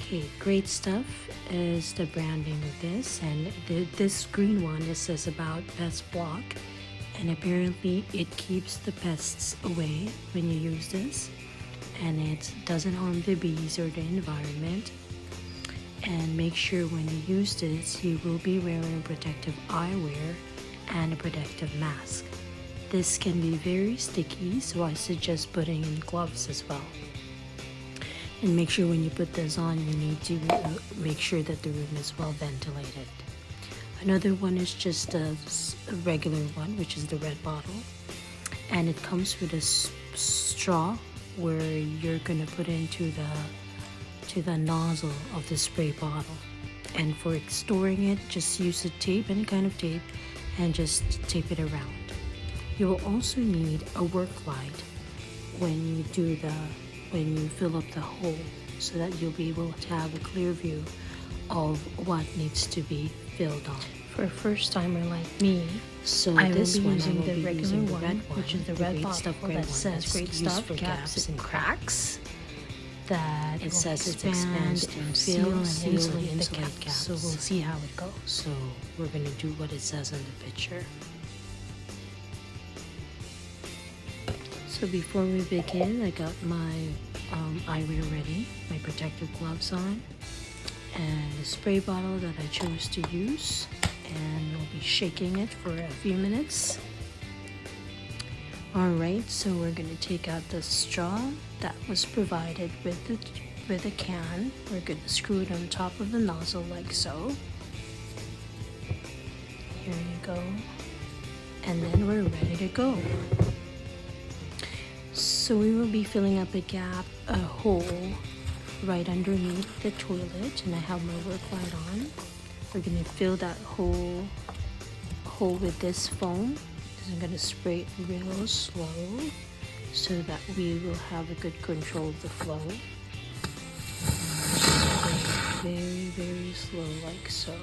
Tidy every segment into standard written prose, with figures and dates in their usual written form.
Okay, great stuff is the branding of this, and this green one, it says about pest block, and apparently it keeps the pests away when you use this, and it doesn't harm the bees or the environment. And make sure when you use this, you will be wearing protective eyewear and a protective mask. This can be very sticky, so I suggest putting in gloves as well. And make sure when you put this on, you need to make sure that the room is well ventilated. Another one is just a regular one, which is the red bottle. And it comes with a straw where you're gonna put into the nozzle of the spray bottle. And for storing it, just use a tape, any kind of tape, and just tape it around. You will also need a work light when you fill up the hole, so that you'll be able to have a clear view of what needs to be filled on. For a first timer like me, I will be using the regular one, which is the red bottle that says great stuff, gaps and cracks. That it says it expands to fill and insulate the gaps. So we'll see how it goes. So we're gonna do what it says in the picture. So before we begin, I got my eyewear ready, my protective gloves on, and the spray bottle that I chose to use, and I'll be shaking it for a few minutes. Alright, so we're going to take out the straw that was provided with the can. We're going to screw it on top of the nozzle like so. Here you go. And then we're ready to go. So we will be filling up a hole right underneath the toilet, and I have my work light on. We're going to fill that hole with this foam. I'm going to spray it real slow so that we will have a good control of the flow. Spray it very, very slow like so.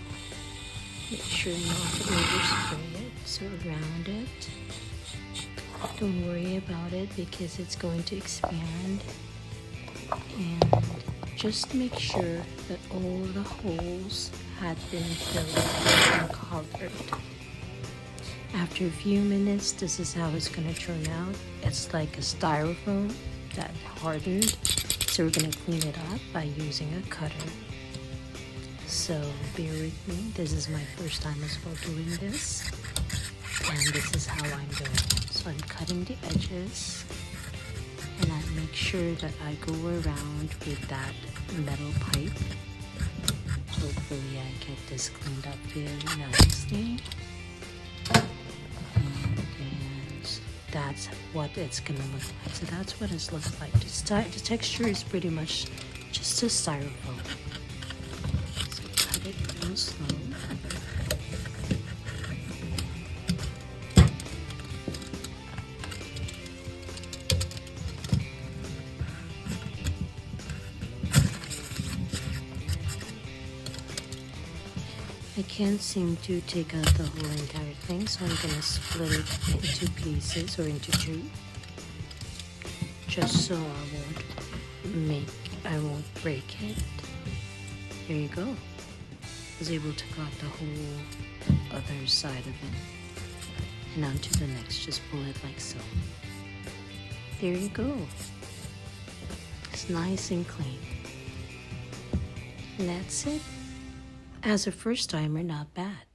Make sure not to overspray it, so around it. Don't worry about it because it's going to expand. And just make sure that all the holes had been filled and covered. After a few minutes, this is how it's going to turn out. It's like a styrofoam that hardened. So we're going to clean it up by using a cutter. So bear with me. This is my first time as well doing this. And this is how I'm doing it. So I'm cutting the edges. And I make sure that I go around with that metal pipe. Hopefully I get this cleaned up very nicely. That's what it's gonna look like. So that's what it looks like. The texture is pretty much just a styrofoam. So cut it real slow. I can't seem to take out the whole entire thing, so I'm going to split it into pieces or into two, just so I won't break it. There you go. I was able to cut the whole other side of it. And on to the next, just pull it like so. There you go. It's nice and clean. And that's it. As a first timer, not bad.